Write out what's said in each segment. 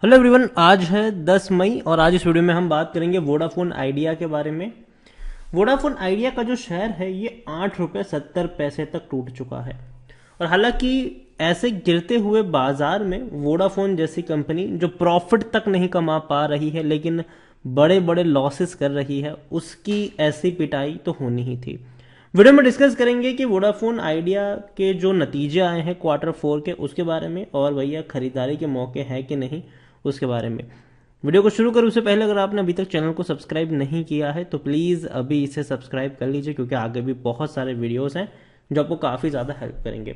Hello everyone, आज है 10 मई और आज इस वीडियो में हम बात करेंगे वोडाफोन आइडिया के बारे में। वोडाफोन आइडिया का जो शेयर है ये 8 रुपये 70 पैसे तक टूट चुका है। और हालांकि ऐसे गिरते हुए बाजार में वोडाफोन जैसी कंपनी जो प्रॉफिट तक नहीं कमा पा रही है लेकिन बड़े बड़े लॉसेस कर रही है, उसकी ऐसी पिटाई तो होनी ही थी। वीडियो में डिस्कस करेंगे कि वोडाफोन आइडिया के जो नतीजे आए हैं Q4 के, उसके बारे में, और भैया खरीदारी के मौके हैं कि नहीं उसके बारे में। वीडियो को शुरू करूं उससे पहले अगर आपने अभी तक चैनल को सब्सक्राइब नहीं किया है तो प्लीज़ अभी इसे सब्सक्राइब कर लीजिए, क्योंकि आगे भी बहुत सारे वीडियोस हैं जो आपको काफ़ी ज़्यादा हेल्प करेंगे।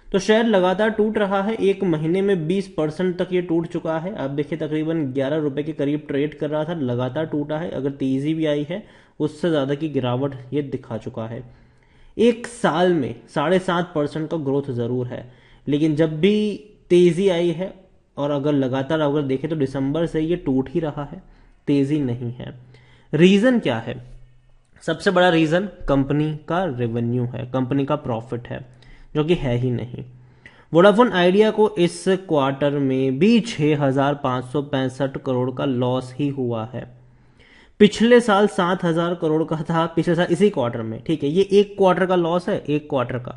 तो शेयर लगातार टूट रहा है, एक महीने में 20% तक ये टूट चुका है। आप देखिए तकरीबन 11 रुपए के करीब ट्रेड कर रहा था, लगातार टूटा है। अगर तेजी भी आई है उससे ज़्यादा की गिरावट ये दिखा चुका है। एक साल में 7.5% का ग्रोथ ज़रूर है, लेकिन जब भी तेज़ी आई है और अगर लगातार अगर देखें तो दिसंबर से ये टूट ही रहा है, तेज़ी नहीं है। रीज़न क्या है? सबसे बड़ा रीज़न कंपनी का रेवेन्यू है, कंपनी का प्रॉफिट है, जो कि है ही नहीं। वोडाफोन आइडिया को इस क्वार्टर में भी 6,565 करोड़ का लॉस ही हुआ है। पिछले साल 7,000 करोड़ का था, पिछले साल इसी क्वार्टर में। ठीक है, ये एक क्वार्टर का लॉस है, एक क्वार्टर का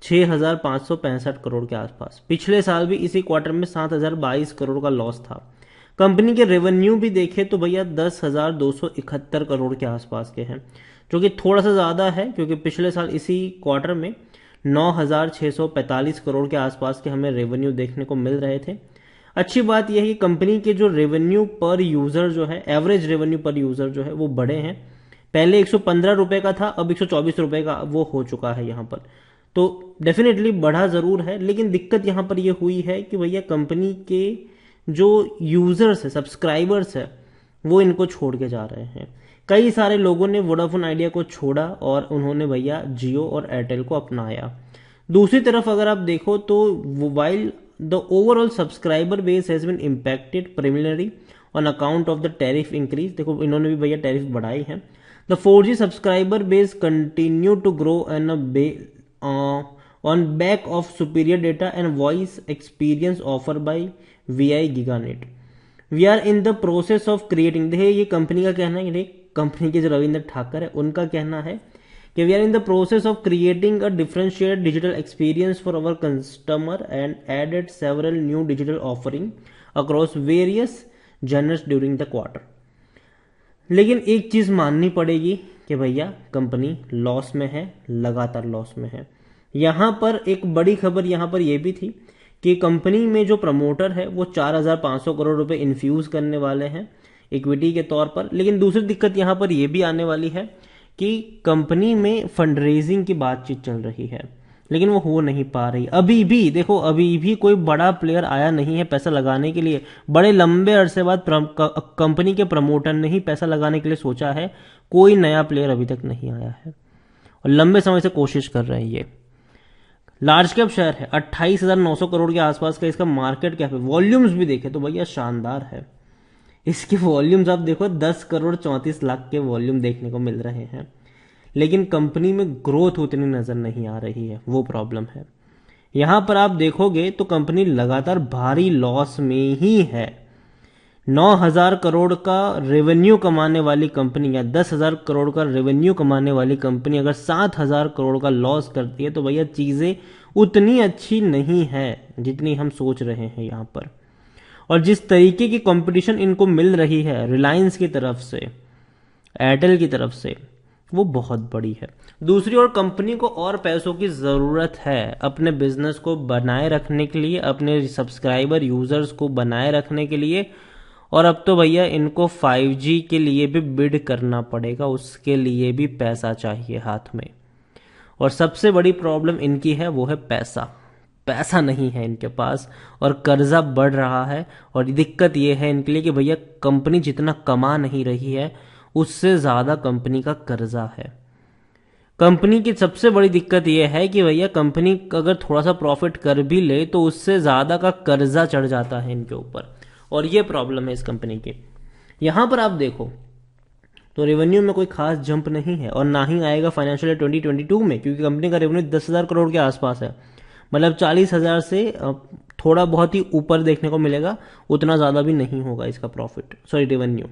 6,565 करोड़ के आसपास। पिछले साल भी इसी क्वार्टर में 7,022 करोड़ का लॉस था। कंपनी के रेवेन्यू भी देखे तो भैया 10,271 करोड़ के आसपास के हैं, जो कि थोड़ा सा ज़्यादा है, क्योंकि पिछले साल इसी क्वार्टर में 9,645 करोड़ के आसपास के हमें रेवेन्यू देखने को मिल रहे थे। अच्छी बात यह है कि कंपनी के जो रेवेन्यू पर यूज़र जो है, एवरेज रेवेन्यू पर यूज़र जो है वो बढ़े हैं। पहले 115 रुपए का था, अब 124 रुपए का वो हो चुका है यहाँ पर। तो डेफिनेटली बढ़ा ज़रूर है, लेकिन दिक्कत यहाँ पर ये हुई है कि भैया कंपनी के जो यूज़र्स है, सब्सक्राइबर्स है, वो इनको छोड़ के जा रहे हैं। कई सारे लोगों ने वोडाफोन आइडिया को छोड़ा और उन्होंने भैया जियो और एयरटेल को अपनाया। दूसरी तरफ अगर आप देखो तो while the overall subscriber base has been impacted primarily on account of the tariff increase. देखो इन्होंने भी भैया टैरिफ बढ़ाई है। The 4G subscriber base continue to grow and on back of superior data and voice experience offered by VI GigaNet. We are in the process of creating, देखिए ये company का कहना है, कंपनी के जो रविंद्र ठाकर है उनका कहना है कि we are in the process of creating a differentiated digital experience for our customer and added several new digital offering across various genres during the quarter. लेकिन एक चीज़ माननी पड़ेगी कि भैया कंपनी लॉस में है, लगातार लॉस में है। यहाँ पर एक बड़ी खबर यहाँ पर यह भी थी कि कंपनी में जो प्रमोटर है वो 4,500 करोड़ रुपए इन्फ्यूज करने वाले हैं इक्विटी के तौर पर। लेकिन दूसरी दिक्कत यहाँ पर यह भी आने वाली है कि कंपनी में फंड रेजिंग की बातचीत चल रही है, लेकिन वो हो नहीं पा रही। अभी भी देखो, अभी भी कोई बड़ा प्लेयर आया नहीं है पैसा लगाने के लिए। बड़े लंबे अरसे बाद कंपनी के प्रमोटर ने ही पैसा लगाने के लिए सोचा है, कोई नया प्लेयर अभी तक नहीं आया है और लंबे समय से कोशिश कर रहे हैं। ये लार्ज कैप शेयर है, 28,900 करोड़ के आसपास का इसका मार्केट कैप है। वॉल्यूम्स भी देखे तो भैया शानदार है। इसके वॉल्यूम्स आप देखो 10 करोड़ 34 लाख के वॉल्यूम देखने को मिल रहे हैं, लेकिन कंपनी में ग्रोथ उतनी नजर नहीं आ रही है, वो प्रॉब्लम है। यहां पर आप देखोगे तो कंपनी लगातार भारी लॉस में ही है। 9,000 करोड़ का रेवेन्यू कमाने वाली कंपनी या 10,000 करोड़ का रेवेन्यू कमाने वाली कंपनी अगर 7,000 करोड़ का लॉस करती है तो भैया चीजें उतनी अच्छी नहीं है जितनी हम सोच रहे हैं यहाँ पर। और जिस तरीके की कंपटीशन इनको मिल रही है रिलायंस की तरफ से, एयरटेल की तरफ से, वो बहुत बड़ी है। दूसरी ओर कंपनी को और पैसों की ज़रूरत है अपने बिजनेस को बनाए रखने के लिए, अपने सब्सक्राइबर यूजर्स को बनाए रखने के लिए। और अब तो भैया इनको 5G के लिए भी बिड करना पड़ेगा, उसके लिए भी पैसा चाहिए हाथ में। और सबसे बड़ी प्रॉब्लम इनकी है वो है पैसा। पैसा नहीं है इनके पास और कर्जा बढ़ रहा है। और दिक्कत ये है इनके लिए कि भैया कंपनी जितना कमा नहीं रही है उससे ज़्यादा कंपनी का कर्जा है। कंपनी की सबसे बड़ी दिक्कत यह है कि भैया कंपनी अगर थोड़ा सा प्रॉफिट कर भी ले तो उससे ज़्यादा का कर्जा चढ़ जाता है इनके ऊपर, और ये प्रॉब्लम है इस कंपनी की। यहां पर आप देखो तो रेवेन्यू में कोई खास जंप नहीं है और ना ही आएगा फाइनेंशियल ईयर 2022 में, क्योंकि कंपनी का रेवेन्यू 10,000 करोड़ के आसपास है। मतलब 40,000 से थोड़ा बहुत ही ऊपर देखने को मिलेगा, उतना ज़्यादा भी नहीं होगा इसका प्रॉफिट, सॉरी रेवेन्यू।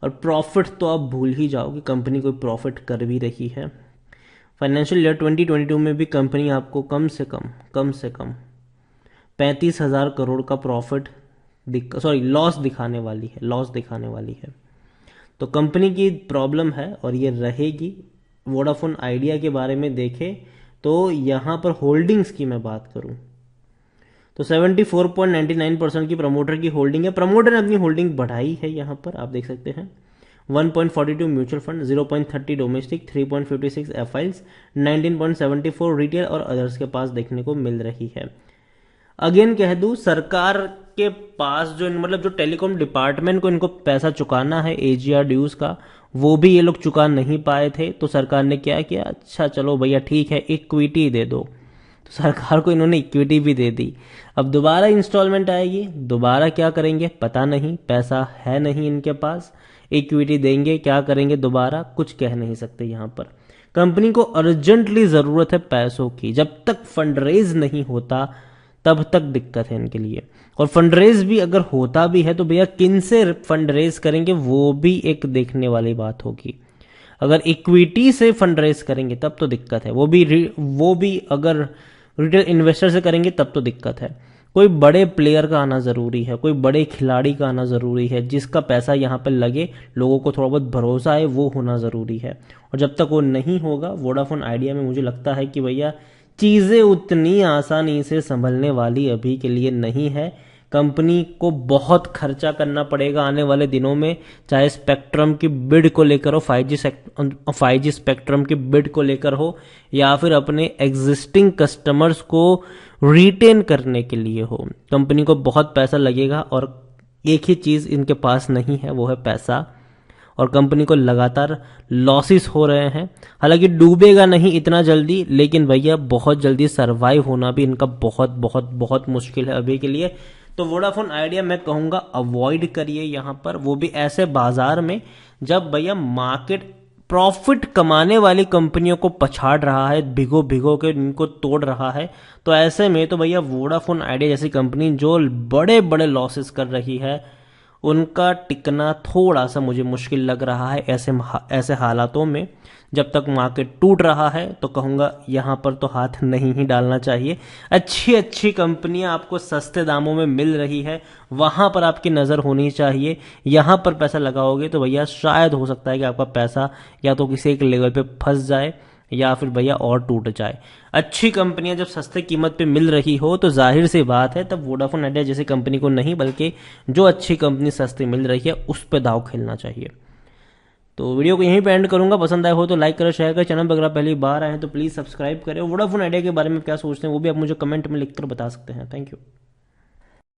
और प्रॉफिट तो आप भूल ही जाओ कि कंपनी कोई प्रॉफिट कर भी रही है। फाइनेंशियल ईयर 2022 में भी कंपनी आपको कम से कम 35,000 करोड़ का प्रॉफिट लॉस दिखाने वाली है। तो कंपनी की प्रॉब्लम है और ये रहेगी। वोडाफोन आइडिया के बारे में देखें तो यहाँ पर होल्डिंग्स की मैं बात करूँ तो 74.99% की प्रमोटर की होल्डिंग है। प्रमोटर ने अपनी होल्डिंग बढ़ाई है, यहाँ पर आप देख सकते हैं। 1.42 म्यूचुअल फंड, 0.30 डोमेस्टिक, 3.56 एफआईल्स, 19.74 रिटेल और अदर्स के पास देखने को मिल रही है। अगेन कह दूं, सरकार के पास जो टेलीकॉम डिपार्टमेंट को इनको पैसा चुकाना है एजीआर ड्यूज का, वो भी ये लोग चुका नहीं पाए थे। तो सरकार ने क्या किया, अच्छा चलो भैया ठीक है, इक्विटी दे दो। तो सरकार को इन्होंने इक्विटी भी दे दी। अब दोबारा इंस्टॉलमेंट आएगी, दोबारा क्या करेंगे पता नहीं, पैसा है नहीं इनके पास। इक्विटी देंगे, क्या करेंगे दोबारा, कुछ कह नहीं सकते। यहाँ पर कंपनी को अर्जेंटली जरूरत है पैसों की। जब तक फंड रेज नहीं होता तब तक दिक्कत है इनके लिए। और फंड रेज भी अगर होता भी है तो भैया किन से फंड रेज करेंगे, वो भी एक देखने वाली बात होगी। अगर इक्विटी से फंड रेज करेंगे तब तो दिक्कत है, वो भी अगर रिटेल इन्वेस्टर से करेंगे तब तो दिक्कत है। कोई बड़े प्लेयर का आना जरूरी है, कोई बड़े खिलाड़ी का आना जरूरी है, जिसका पैसा यहाँ पर लगे, लोगों को थोड़ा बहुत भरोसा है, वो होना जरूरी है। और जब तक वो नहीं होगा, वोडाफोन आइडिया में मुझे लगता है कि भैया चीजें उतनी आसानी से संभलने वाली अभी के लिए नहीं है। कंपनी को बहुत खर्चा करना पड़ेगा आने वाले दिनों में, चाहे स्पेक्ट्रम की बिड को लेकर हो, 5G स्पेक्ट्रम की बिड को लेकर हो, या फिर अपने एग्जिस्टिंग कस्टमर्स को रिटेन करने के लिए हो। कंपनी को बहुत पैसा लगेगा और एक ही चीज इनके पास नहीं है, वो है पैसा। और कंपनी को लगातार लॉसेस हो रहे हैं। हालांकि डूबेगा नहीं इतना जल्दी, लेकिन भैया बहुत जल्दी सरवाइव होना भी इनका बहुत बहुत बहुत मुश्किल है अभी के लिए। तो वोडाफोन आइडिया मैं कहूंगा अवॉइड करिए यहाँ पर, वो भी ऐसे बाजार में जब भैया मार्केट प्रॉफिट कमाने वाली कंपनियों को पछाड़ रहा है, भिगो भिगो के इनको तोड़ रहा है। तो ऐसे में तो भैया वोडाफोन आइडिया जैसी कंपनी जो बड़े बड़े लॉसेस कर रही है, उनका टिकना थोड़ा सा मुझे मुश्किल लग रहा है ऐसे हालातों में। जब तक मार्केट टूट रहा है तो कहूँगा यहाँ पर तो हाथ नहीं ही डालना चाहिए। अच्छी अच्छी कंपनियां आपको सस्ते दामों में मिल रही है, वहाँ पर आपकी नज़र होनी चाहिए। यहाँ पर पैसा लगाओगे तो भैया शायद हो सकता है कि आपका पैसा या तो किसी एक लेवल पे फंस जाए या फिर भैया और टूट जाए। अच्छी कंपनियां जब सस्ते कीमत पे मिल रही हो तो जाहिर सी बात है तब वोडाफोन आइडिया जैसी कंपनी को नहीं, बल्कि जो अच्छी कंपनी सस्ती मिल रही है उस पर दाव खेलना चाहिए। तो वीडियो को यहीं पे एंड करूंगा। पसंद आए हो तो लाइक करो, शेयर करो। चैनल पर अगर आप पहली बार आए हैं तो प्लीज़ सब्सक्राइब करें। वोडाफोन आइडिया के बारे में क्या सोचते हैं वो भी आप मुझे कमेंट में लिखकर बता सकते हैं। Thank you.